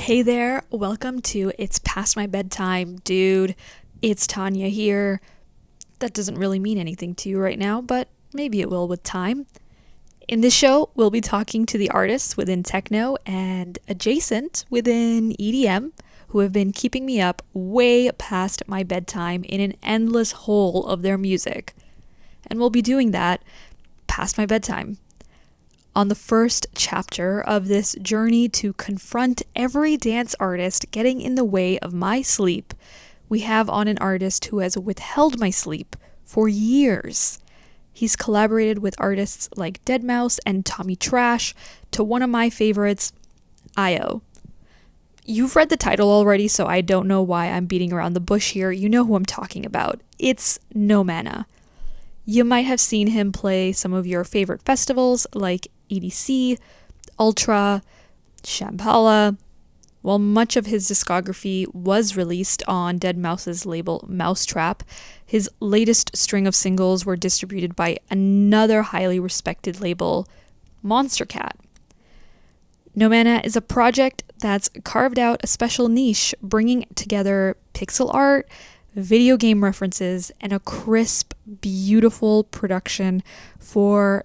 Hey there, welcome to It's Past My Bedtime, dude. It's Tanya here. That doesn't really mean anything to you right now, but maybe it will with time. In this show, we'll be talking to the artists within Techno and adjacent within EDM who have been keeping me up way past my bedtime in an endless hole of their music. And we'll be doing that past my bedtime. On the first chapter of this journey to confront every dance artist getting in the way of my sleep, we have on an artist who has withheld my sleep for years. He's collaborated with artists like deadmau5 and Tommy Trash to one of my favorites, Io. You've read the title already, so I don't know why I'm beating around the bush here. You know who I'm talking about. It's No Mana. You might have seen him play some of your favorite festivals like EDC, Ultra, Shambhala. While much of his discography was released on deadmau5's label Mousetrap, his latest string of singles were distributed by another highly respected label, Monstercat. No Mana is a project that's carved out a special niche, bringing together pixel art, video game references, and a crisp, beautiful production for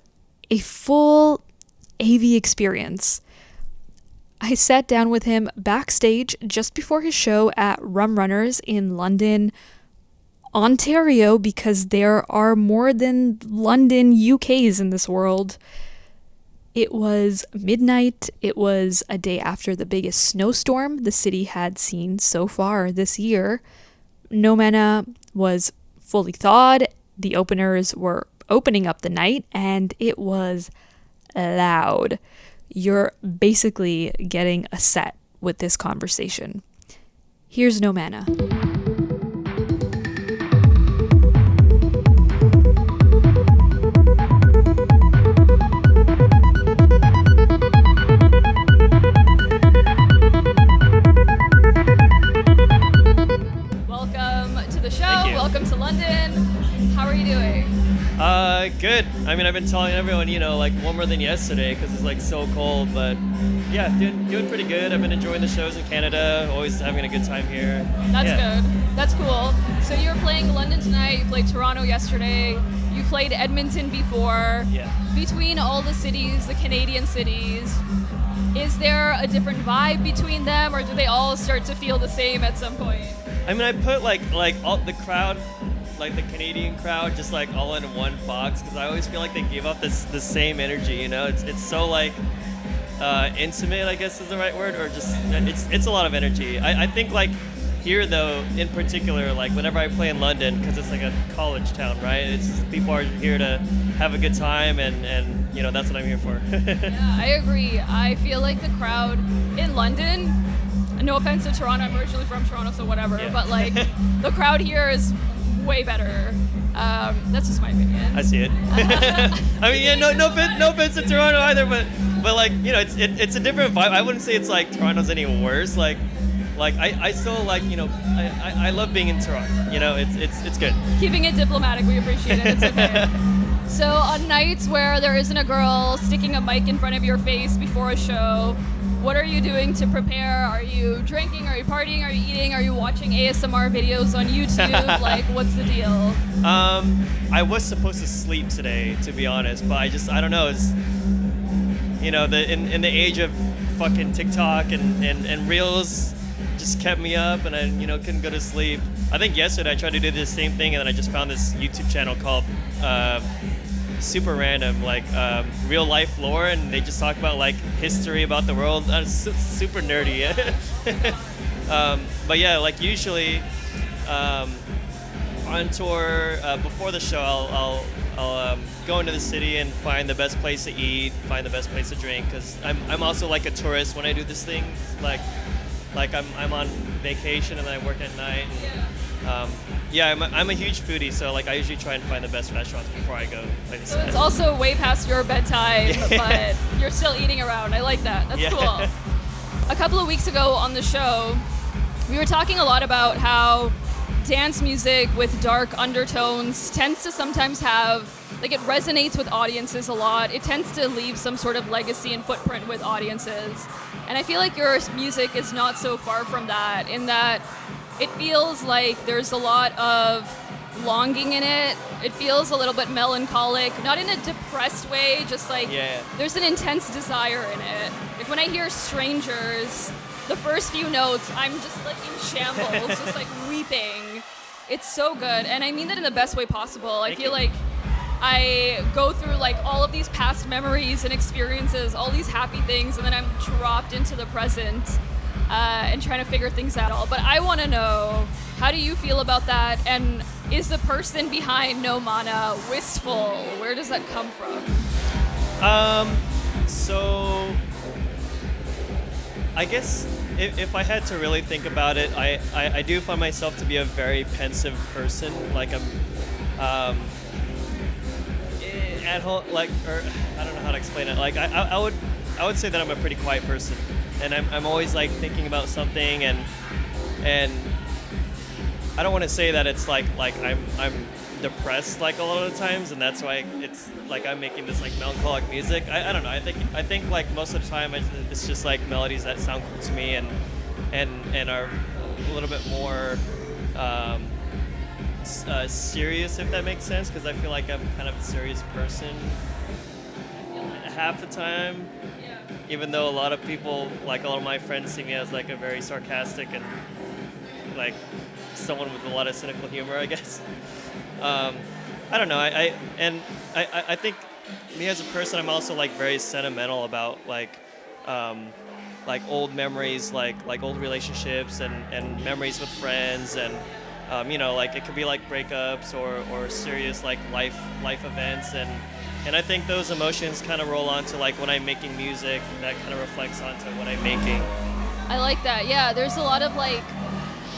a full AV experience. I sat down with him backstage just before his show at Rum Runners in London, Ontario, because there are more than London UKs in this world. It was midnight. It was a day after the biggest snowstorm the city had seen so far this year. No Mana was fully thawed. The openers were opening up the night, and it was loud. You're basically getting a set with this conversation. Here's No Mana. Welcome to the show. Welcome to London. How are you doing? Good. I mean, I've been telling everyone, like warmer than yesterday because it's like so cold, but yeah, doing pretty good. I've been enjoying the shows in Canada, always having a good time here. That's good. That's cool. So you're playing London tonight, you played Toronto yesterday, you played Edmonton before. Yeah. Between all the cities, the Canadian cities, is there a different vibe between them, or do they all start to feel the same at some point? I mean, I put like all the crowd, like the Canadian crowd, just like all in one box because I always feel like they give off the same energy. It's so like intimate, I guess is the right word, or just it's a lot of energy. I think like here though, in particular, like whenever I play in London, because it's like a college town, right? It's just, people are here to have a good time, and that's what I'm here for. Yeah, I agree. I feel like the crowd in London, no offense to Toronto, I'm originally from Toronto, so whatever, Yeah. but like the crowd here is way better. That's just my opinion. I see it. I mean, yeah, no offense to Toronto either, but like, it's a different vibe. I wouldn't say it's like Toronto's any worse. Like I still like, I love being in Toronto. It's good. Keeping it diplomatic, we appreciate it. It's okay. So on nights where there isn't a girl sticking a mic in front of your face before a show, what are you doing to prepare? Are you drinking? Are you partying? Are you eating? Are you watching ASMR videos on YouTube? Like, what's the deal? I was supposed to sleep today, to be honest, but I don't know. It's, in the age of fucking TikTok and Reels just kept me up, and I, couldn't go to sleep. I think yesterday I tried to do the same thing, and then I just found this YouTube channel called super random, like real life lore, and they just talk about like history about the world. Super nerdy. But yeah, like usually on tour before the show, I'll go into the city and find the best place to eat, find the best place to drink, because I'm also like a tourist when I do this thing. Like I'm on vacation and then I work at night. I'm a huge foodie, so like I usually try and find the best restaurants before I go. So it's also way past your bedtime, but you're still eating around. I like that. That's cool. A couple of weeks ago on the show, we were talking a lot about how dance music with dark undertones tends to sometimes have like it resonates with audiences a lot. It tends to leave some sort of legacy and footprint with audiences. And I feel like your music is not so far from that, in that it feels like there's a lot of longing in it. It feels a little bit melancholic, not in a depressed way, just like there's an intense desire in it. Like when I hear Strangers, the first few notes, I'm just like in shambles, just like weeping. It's so good, and I mean that in the best way possible. I feel like I go through like all of these past memories and experiences, all these happy things, and then I'm dropped into the present and trying to figure things out. But I want to know, how do you feel about that? And is the person behind No Mana wistful? Where does that come from? So I guess if I had to really think about it, I do find myself to be a very pensive person. Like I'm at home, like, or I don't know how to explain it. Like I would say that I'm a pretty quiet person, and I'm always like thinking about something, and I don't want to say that it's like I'm depressed like a lot of the times, and that's why it's like I'm making this like melancholic music. I don't know. I think like most of the time it's just like melodies that sound cool to me and are a little bit more serious, if that makes sense, because I feel like I'm kind of a serious person half the time. Even though a lot of people, like a lot of my friends, see me as like a very sarcastic and like someone with a lot of cynical humor, I guess. I don't know. I think me as a person, I'm also like very sentimental about like old memories, like old relationships and memories with friends, and you know, like it could be like breakups or serious like life events, and I think those emotions kind of roll onto like when I'm making music, that kind of reflects onto what I'm making. I like that. Yeah, there's a lot of like,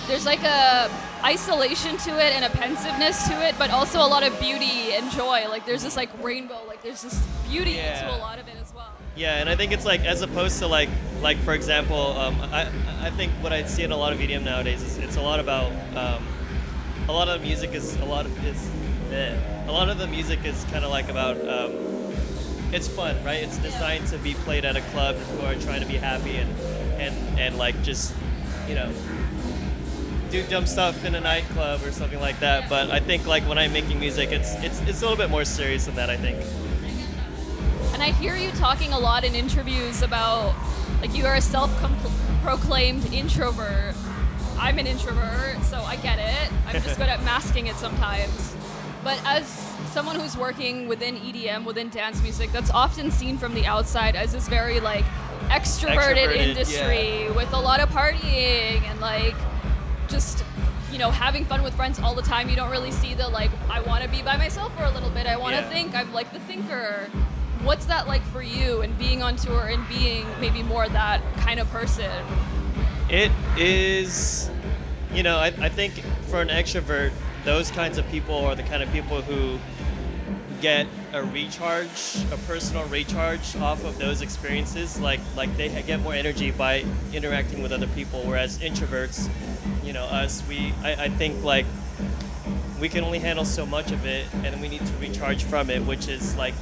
there's like a isolation to it and a pensiveness to it, but also a lot of beauty and joy. Like there's this like rainbow, like there's this beauty to a lot of it as well. Yeah, and I think it's like, as opposed to like for example, I think what I see in a lot of EDM nowadays is it's a lot about a lot of the music is kind of like about it's fun, right? It's designed to be played at a club who are trying to be happy and like just, you know, do dumb stuff in a nightclub or something like that. But I think like when I'm making music, it's a little bit more serious than that, I think. And I hear you talking a lot in interviews about like you are a self-proclaimed introvert. I'm an introvert, so I get it. I'm just good at masking it sometimes. But as someone who's working within EDM, within dance music, that's often seen from the outside as this very like extroverted industry with a lot of partying and like just, you know, having fun with friends all the time. You don't really see the like, I want to be by myself for a little bit. I want to think. I'm like the thinker. What's that like for you, and being on tour and being maybe more that kind of person? It is, you know, I think for an extrovert, those kinds of people are the kind of people who get a personal recharge off of those experiences. Like they get more energy by interacting with other people, whereas introverts, you know, us, I think like we can only handle so much of it, and we need to recharge from it, which is like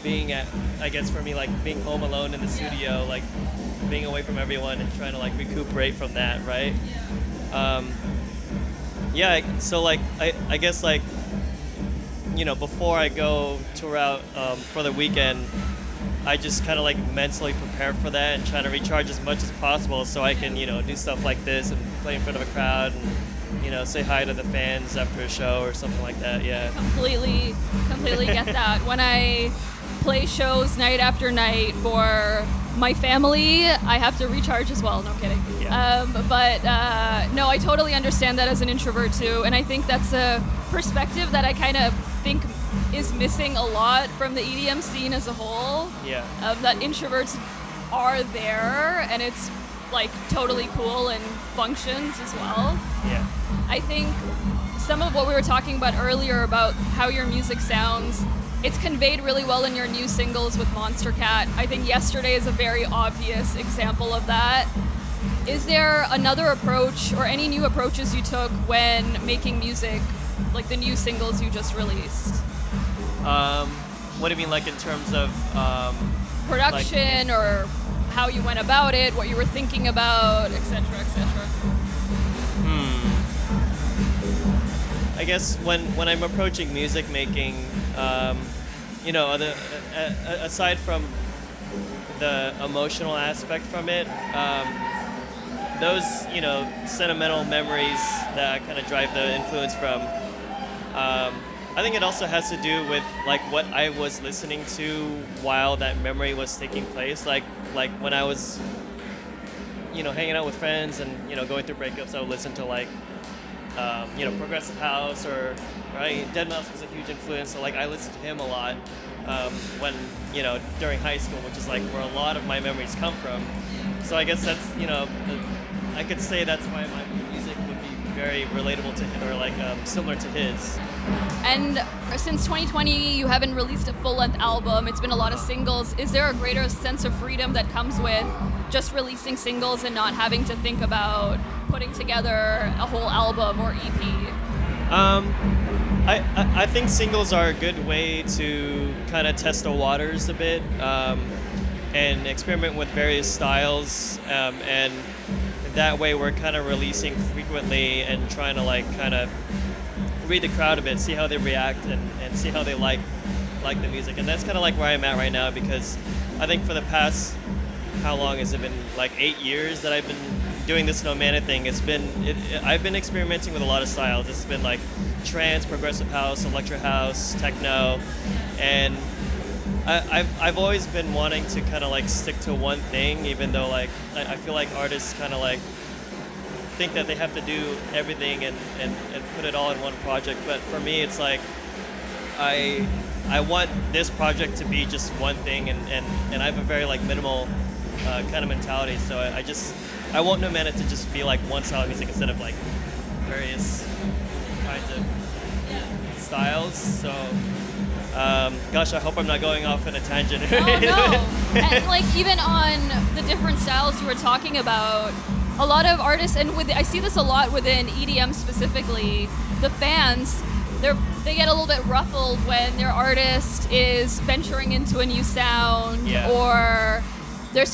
being at, I guess for me, like being home alone in the studio, like being away from everyone and trying to like recuperate from that, right? So like I guess like, you know, before I go tour out for the weekend, I just kind of like mentally prepare for that and try to recharge as much as possible so I can, you know, do stuff like this and play in front of a crowd and, you know, say hi to the fans after a show or something like that. Yeah. Completely get that. When I play shows night after night for my family, I have to recharge as well. No kidding. Yeah. No, I totally understand that as an introvert too, and I think that's a perspective that I kind of think is missing a lot from the EDM scene as a whole. Yeah. That introverts are there, and it's like totally cool and functions as well. Yeah. I think some of what we were talking about earlier about how your music sounds, it's conveyed really well in your new singles with Monstercat. I think Yesterday is a very obvious example of that. Is there another approach or any new approaches you took when making music, like the new singles you just released? What do you mean, like in terms of Production or how you went about it, what you were thinking about, etc., etc. I guess when I'm approaching music making, aside from the emotional aspect from it, those sentimental memories that kind of drive the influence from. I think it also has to do with like what I was listening to while that memory was taking place. Like when I was, hanging out with friends and going through breakups, I would listen to like, progressive house or right. Deadmau5 was a huge influence, so like I listened to him a lot when during high school, which is like where a lot of my memories come from. So I guess that's I could say that's why my music would be very relatable to him or like similar to his. And since 2020, you haven't released a full-length album. It's been a lot of singles. Is there a greater sense of freedom that comes with just releasing singles and not having to think about putting together a whole album or EP? I think singles are a good way to kind of test the waters a bit and experiment with various styles. And that way we're kind of releasing frequently and trying to like kind of read the crowd a bit, see how they react and see how they like the music. And that's kind of like where I'm at right now, because I think for the past, how long has it been, like 8 years that I've been doing this No Mana thing. I've been experimenting with a lot of styles. It's been like trance, progressive house, electro house, techno, and I've always been wanting to kind of like stick to one thing, even though like I feel like artists kind of like think that they have to do everything and put it all in one project. But for me, it's like I want this project to be just one thing, and I have a very like minimal kind of mentality. So I want No Mana to just be like one style of music instead of like various kinds of styles. So gosh, I hope I'm not going off in a tangent. Oh no! And like even on the different styles you were talking about, a lot of artists, and I see this a lot within EDM specifically, the fans, they get a little bit ruffled when their artist is venturing into a new sound, or they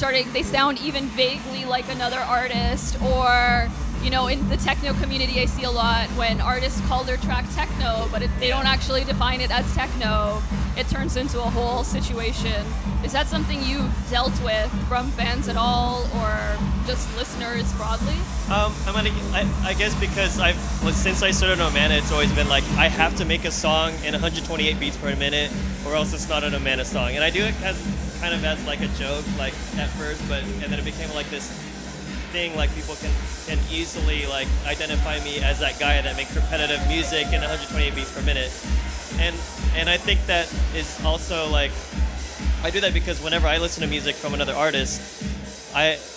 sound even vaguely like another artist, or in the techno community I see a lot when artists call their track techno, but they don't actually define it as techno. It turns into a whole situation. Is that something you've dealt with from fans at all, or just listeners broadly? I guess because since I started No Mana, it's always been like I have to make a song in 128 beats per minute, or else it's not a No Mana song. And I do it kind of as like a joke, like at first, and then it became like this thing, like people can easily like identify me as that guy that makes repetitive music in 128 beats per minute. And I think that is also like I do that because whenever I listen to music from another artist,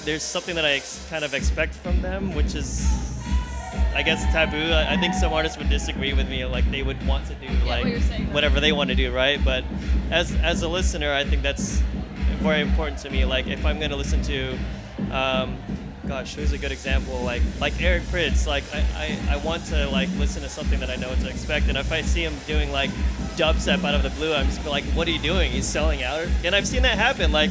there's something that I kind of expect from them, which is I guess taboo. I think some artists would disagree with me, like they would want to do like whatever they want to do, right? But as a listener, I think that's very important to me. Like if I'm going to listen to gosh, who's a good example? Like Eric Prydz. Like I want to like listen to something that I know what to expect. And if I see him doing like dubstep out of the blue, I'm just like, what are you doing? He's selling out. And I've seen that happen. Like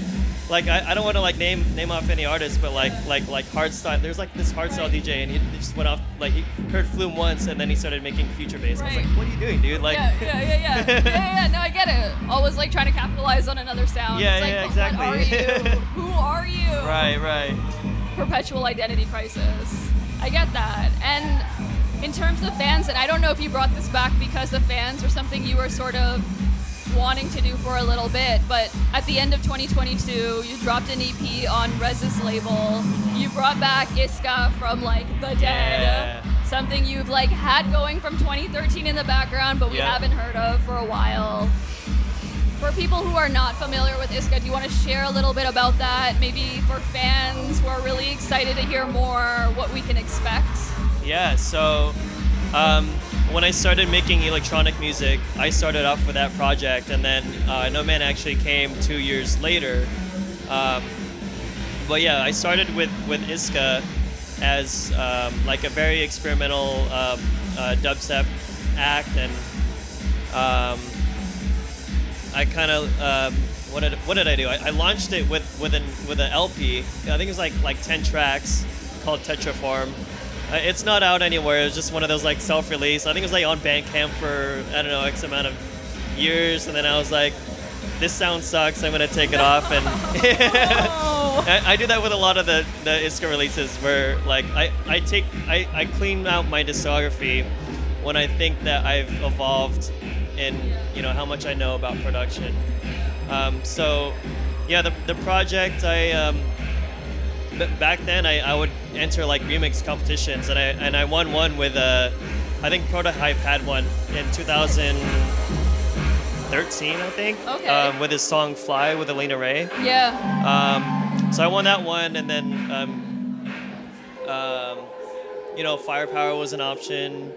I don't want to like name off any artists, but like hardstyle. There's like this hardstyle DJ, and he just went off. Like he heard Flume once, and then he started making future bass. Right. I was like, what are you doing, dude? Like yeah. No, I get it. Always like trying to capitalize on another sound. Yeah, it's like, exactly. What are you? Who are you? Right. Perpetual identity crisis. I get that. And in terms of fans, and I don't know if you brought this back because of fans or something you were sort of wanting to do for a little bit, but at the end of 2022, you dropped an EP on Rez's label. You brought back Isqa from like the dead. Something you've like had going from 2013 in the background, but we haven't heard of for a while. For people who are not familiar with Isqa, do you want to share a little bit about that? Maybe for fans who are really excited to hear more, what we can expect? Yeah, so when I started making electronic music, I started off with that project, and then No Man actually came 2 years later. But yeah, I started with Isqa as like a very experimental dubstep act, and I kind of what did I do? I launched it with an LP. I think it was like 10 tracks called Tetraform. It's not out anywhere. It's just one of those like self-release. I think it was like on Bandcamp for I don't know X amount of years, and then I was like, this sound sucks. I'm gonna take it off, and I do that with a lot of the Isqa releases, where like I clean out my discography when I think that I've evolved in how much I know about production. So yeah, the project back then I would enter like remix competitions, and I won one with I think Prototype had one in 2013, I think. Okay. With his song "Fly" with Alina Ray. Yeah. So I won that one, and then Firepower was an option.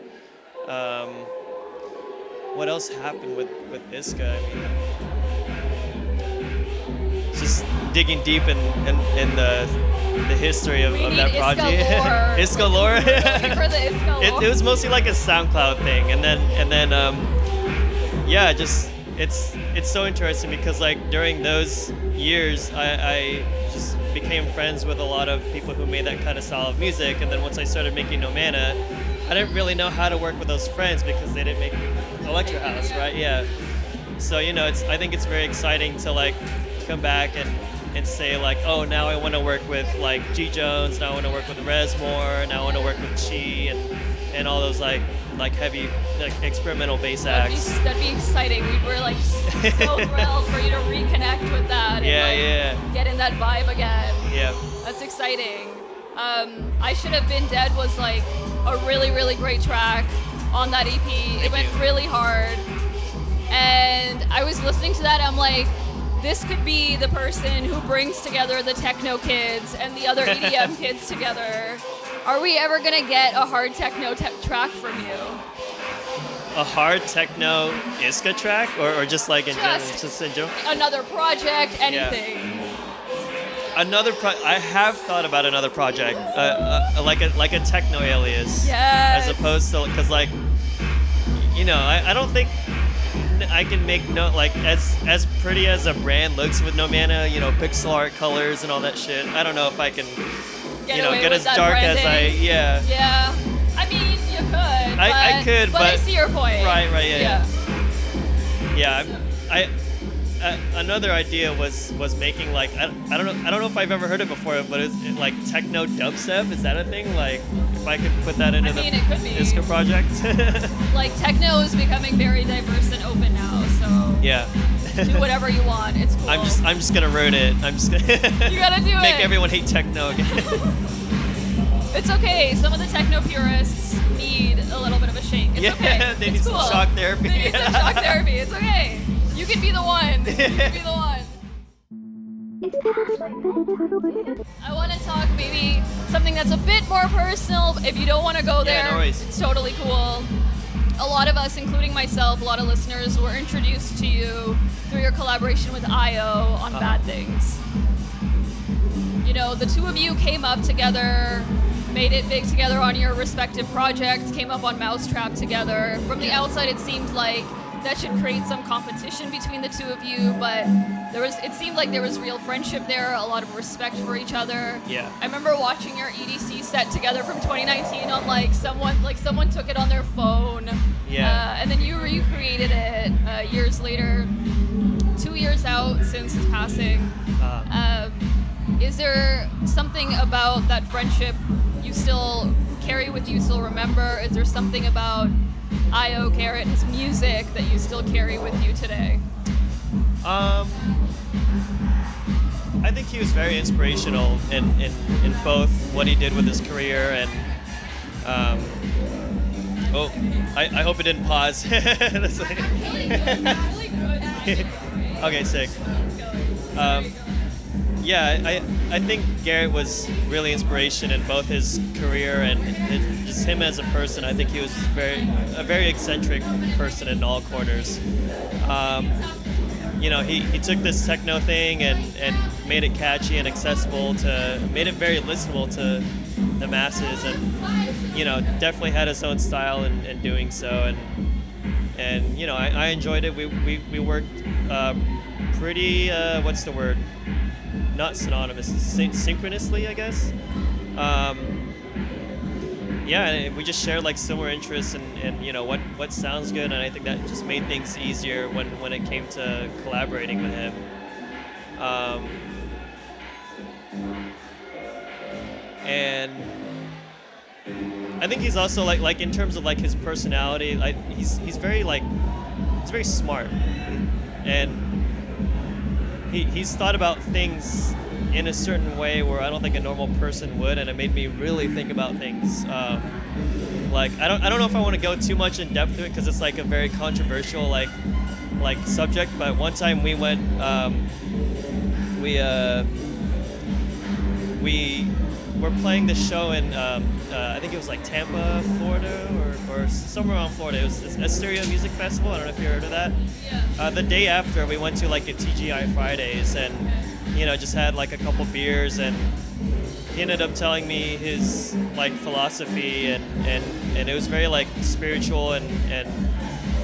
What else happened with Isqa? I mean, just digging deep in the history of that project. Isqa lore. Looking for the Isqa lore. It was mostly like a SoundCloud thing, and then yeah, just it's so interesting because like during those years I just became friends with a lot of people who made that kind of style of music, and then once I started making No Mana, I didn't really know how to work with those friends because they didn't make Electro House, right? Yeah. So I think it's very exciting to like come back and say like, oh, now I want to work with like G Jones, now I want to work with Resmore, now I want to work with Chi and all those like heavy like experimental bass acts. That'd be exciting. We were like so thrilled for you to reconnect with that. And, get in that vibe again. Yeah. That's exciting. I Should Have Been Dead was like a really, really great track on that EP. It went really hard. And I was listening to that, I'm like, this could be the person who brings together the techno kids and the other EDM kids together. Are we ever gonna get a hard techno track from you? A hard techno Isqa track, or just like in general? Another project, anything. Yeah. I have thought about another project, like a techno alias. Yes. As opposed to, because like, I don't think I can make as pretty as a brand looks with No Mana, pixel art colors and all that shit. I don't know if I can, get as dark branding. as Yeah. I mean, you could. I could, but I see your point. Right. Yeah. Another idea was making like I don't know if I've ever heard it before, but it's like techno dubstep. Is that a thing? Like if I could put that into the Isqa project. Like techno is becoming very diverse and open now, so yeah. Do whatever you want. It's cool. I'm just gonna ruin it. I'm just gonna you gotta do make everyone hate techno again. It's okay. Some of the techno purists need a little bit of a shake. It's okay. They need some shock therapy. They need some shock therapy. It's okay. You can be the one. I want to talk maybe something that's a bit more personal. If you don't want to go there, no worries. It's totally cool. A lot of us, including myself, a lot of listeners, were introduced to you through your collaboration with IO on Bad Things. The two of you came up together, made it big together on your respective projects, came up on Mousetrap together. From the outside, it seemed like that should create some competition between the two of you, but it seemed like there was real friendship there, a lot of respect for each other. Yeah. I remember watching your EDC set together from 2019 on someone took it on their phone. Yeah. And then you recreated it years later, 2 years out since his passing. Is there something about that friendship you still carry with you, still remember? Is there something about IO Carrot, his music, that you still carry with you today? I think he was very inspirational in both what he did with his career and I hope it didn't pause. That's like Really good. okay, sick. I think Garrett was really inspiration in both his career and just him as a person. I think he was a very eccentric person in all corners. He took this techno thing and made it catchy and accessible made it very listenable to the masses, and definitely had his own style in doing so, and I enjoyed it. We worked pretty what's the word? Not synonymous, synchronously, I guess. Yeah, and we just shared like similar interests and you know what sounds good, and I think that just made things easier when it came to collaborating with him. And I think he's also like in terms of like his personality, like he's very smart, and he's thought about things in a certain way where I don't think a normal person would, and it made me really think about things. Like I don't know if I want to go too much in depth to it because it's like a very controversial like subject. But one time we went, we were playing this show in I think it was like Tampa, Florida, or somewhere around Florida. It was a Stereo Music Festival. I don't know if you heard of that. Yeah. The day after, we went to like a TGI Fridays and you know just had like a couple beers, and he ended up telling me his like philosophy and it was very like spiritual and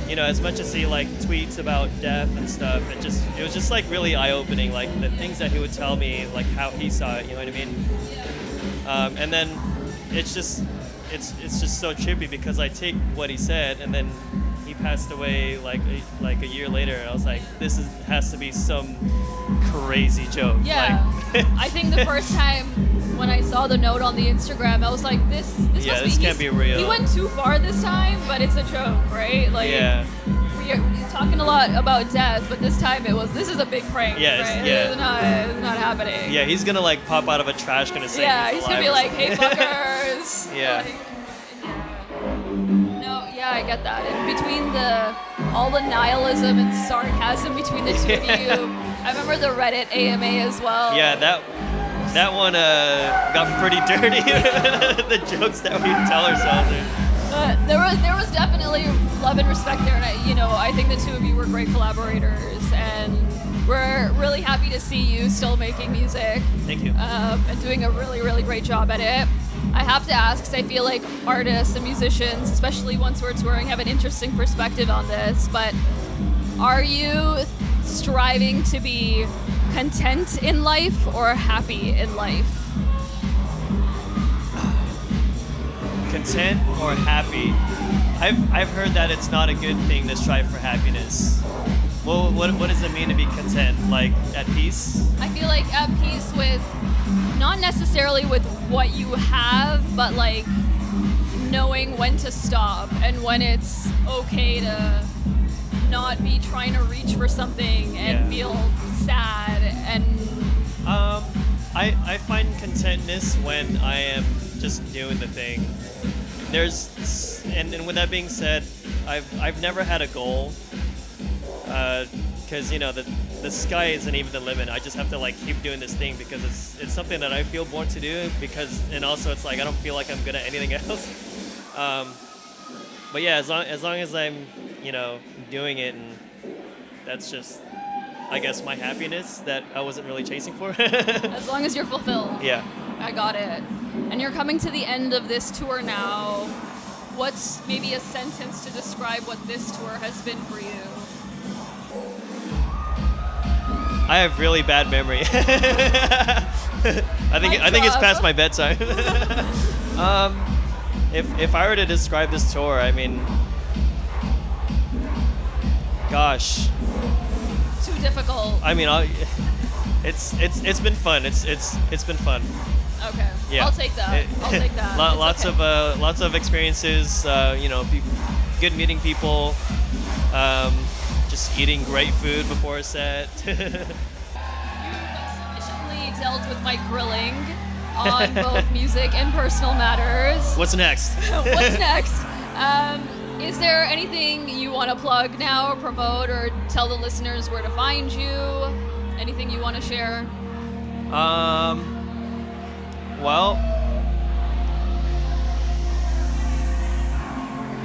you know, as much as he like tweets about death and stuff, it was just like really eye-opening, like the things that he would tell me, like how he saw it, you know what I mean? And then it's just so trippy because I take what he said and then he passed away like a year later, and I was like, has to be some crazy joke. Yeah. Like, I think the first time when I saw the note on the Instagram, I was like, this can't be real. He went too far this time, but it's a joke, right? Like, yeah. we're talking a lot about death, but this time this is a big prank, Yes, right? yeah. It's not happening. Yeah, he's gonna like pop out of a trash can and say he's gonna be like, hey fuckers. Yeah. No, yeah, I get that. And between all the nihilism and sarcasm between the two of you, I remember the Reddit AMA as well. Yeah, that one got pretty dirty. The jokes that we tell ourselves. There was definitely love and respect there, and I think the two of you were great collaborators, and we're really happy to see you still making music. Thank you. And doing a really, really great job at it. I have to ask, because I feel like artists and musicians, especially once we're touring, have an interesting perspective on this, but are you striving to be content in life or happy in life? Content or happy? I've heard that it's not a good thing to strive for happiness. Well, what does it mean to be content? Like at peace? I feel like at peace with, not necessarily with what you have, but like knowing when to stop and when it's okay to not be trying to reach for something and feel sad. And I find contentness when I am just doing the thing. And with that being said, I've never had a goal, because the sky isn't even the limit. I just have to like keep doing this thing because it's something that I feel born to do, and also it's like I don't feel like I'm good at anything else. But yeah, as long as I'm doing it, and that's just, I guess, my happiness that I wasn't really chasing for. As long as you're fulfilled. Yeah. I got it. And you're coming to the end of this tour now. What's maybe a sentence to describe what this tour has been for you? I have really bad memory. I think it's past my bedtime. If I were to describe this tour, I mean, gosh. Too difficult. I mean, it's been fun. It's been fun. Okay. Yeah. I'll take that. Lots of experiences. Good meeting people. Just eating great food before a set. You've sufficiently dealt with my grilling on both music and personal matters. What's next? What's next? Is there anything you want to plug now or promote or tell the listeners where to find you? Anything you want to share? Well.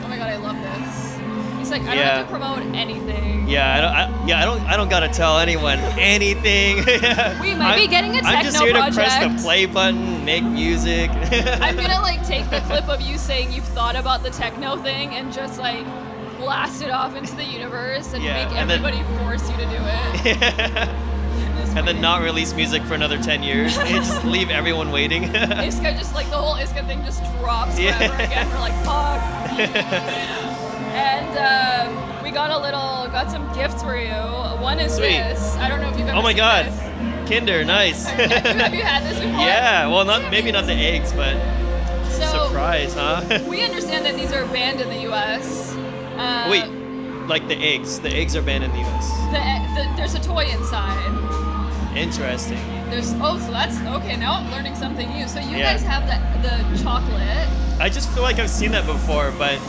Oh my god, I love this. He's like, I don't have to promote anything. Yeah, I don't gotta tell anyone anything. We might be getting a techno project. I'm just here to press the play button, make music. I'm gonna take the clip of you saying you've thought about the techno thing and just blast it off into the universe and Yeah, make and then- everybody force you to do it. And then not release music for another 10 years. And just leave everyone waiting. Isqa just like the whole Isqa thing just drops Yeah. forever again. We're like, fuck. And we got some gifts for you. One is Sweet. this. I don't know if you've ever Oh my seen god. this. Kinder, nice. Have you had this before? Yeah, well, maybe not the eggs, but So surprise, huh? we understand that these are banned in the U.S. Wait, like the eggs. The eggs are banned in the US. There's a toy inside. Interesting. So that's okay. Now I'm learning something new. So you Yeah. guys have the chocolate. I just feel like I've seen that before, but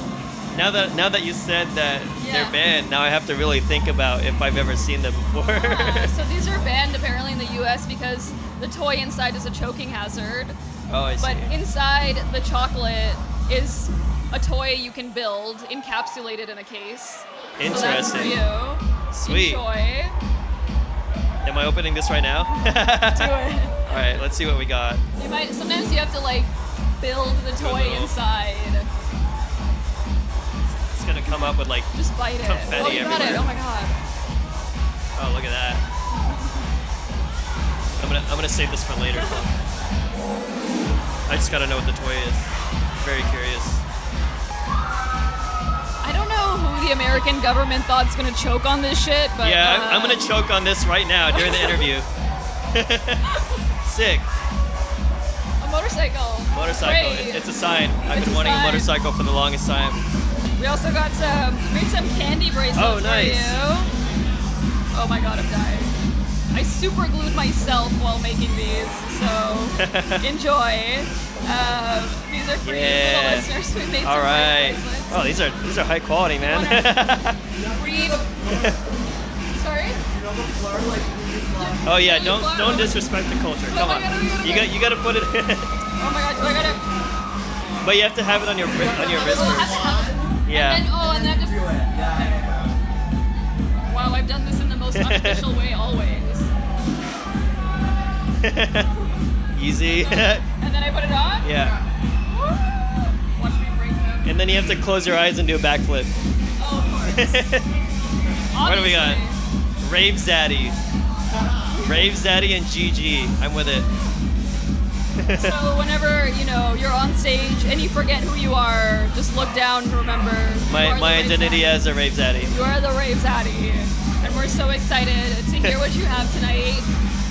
now that you said that Yeah. they're banned, now I have to really think about if I've ever seen them before. So these are banned apparently in the U.S. because the toy inside is a choking hazard. Oh, I see. But inside the chocolate is a toy you can build, encapsulated in a case. So that's for Interesting. you. Sweet. Enjoy. Am I opening this right now? Do it. All right, let's see what we got. Sometimes you have to like build the toy little- inside. It's gonna come up with like, Just bite it. Confetti Oh, you got it. everywhere. Oh my god. oh, look at that. I'm gonna save this for later. I just gotta know what the toy is. Very curious. I don't know who the American government thought's gonna choke on this shit, but Yeah, I'm gonna choke on this right now during the interview. Sick. a motorcycle. Motorcycle. Great. It's a sign. I've It's been a wanting a sign. motorcycle for the longest time. We also got made some candy bracelets Oh, nice. for you. Oh my god, I'm dying. I super glued myself while making these, so enjoy. These are for you, for the listeners. We made All some right. bracelets. Oh, these are high quality, man. Read. Sorry? Oh yeah, don't disrespect the culture. Come on. You gotta put it. Oh my god, do I gotta? But you have to have it on your wrist I have to first. have it. Yeah. And then wow, I've done this in the most unofficial way always. Easy. And then I put it on. Yeah. Woo! Watch me break them. And then you have to close your eyes and do a backflip. Oh, of course. What do we got? Obviously. Rave Zaddy. Rave Zaddy and GG. I'm with it. So whenever you're on stage and you forget who you are, just look down and remember. My you are the Rave identity Zaddy. as a Rave Zaddy. You are the Rave Zaddy, and we're so excited to hear what you have tonight.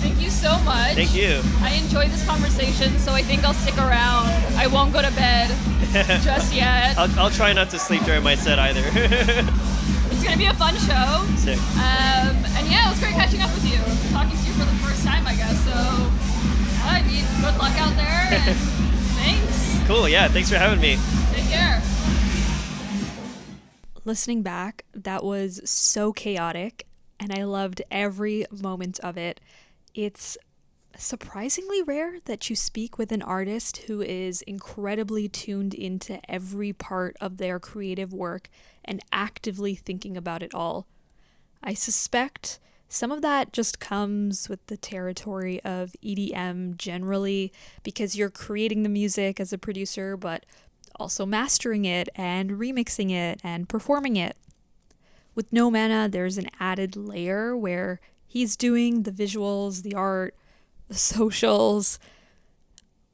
Thank you so much. Thank you. I enjoyed this conversation, so I think I'll stick around. I won't go to bed just yet. I'll try not to sleep during my set either. It's gonna be a fun show. Sick. And yeah, it was great catching up with you. Talking to you for the first time, I guess. So, I mean, good luck out there, and thanks. Cool, yeah, thanks for having me. Take care. Listening back, that was so chaotic, and I loved every moment of it. It's surprisingly rare that you speak with an artist who is incredibly tuned into every part of their creative work and actively thinking about it all. I suspect some of that just comes with the territory of EDM generally, because you're creating the music as a producer, but also mastering it and remixing it and performing it. With No Mana, there's an added layer where he's doing the visuals, the art, the socials.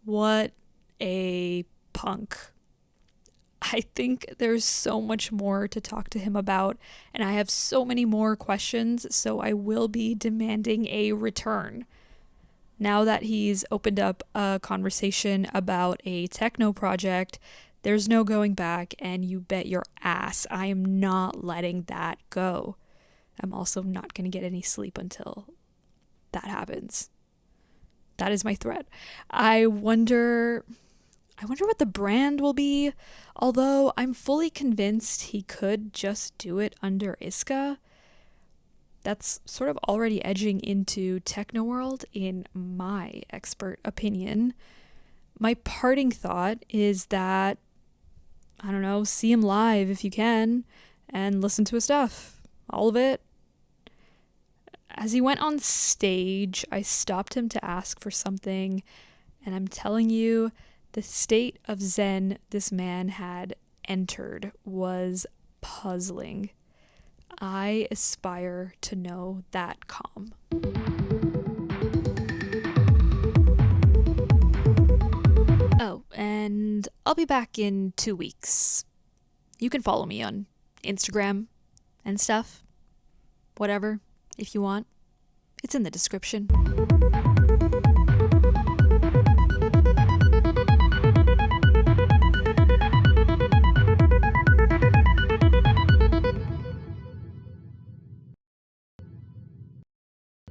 What a punk. I think there's so much more to talk to him about, and I have so many more questions, so I will be demanding a return. Now that he's opened up a conversation about a techno project, there's no going back, and you bet your ass I am not letting that go. I'm also not going to get any sleep until that happens. That is my threat. I wonder what the brand will be, although I'm fully convinced he could just do it under Isqa. That's sort of already edging into techno world in my expert opinion. My parting thought is that, I don't know, see him live if you can and listen to his stuff. All of it. As he went on stage, I stopped him to ask for something, and I'm telling you, the state of zen this man had entered was puzzling. I aspire to know that calm. Oh, and I'll be back in 2 weeks. You can follow me on Instagram and stuff. Whatever, if you want. It's in the description.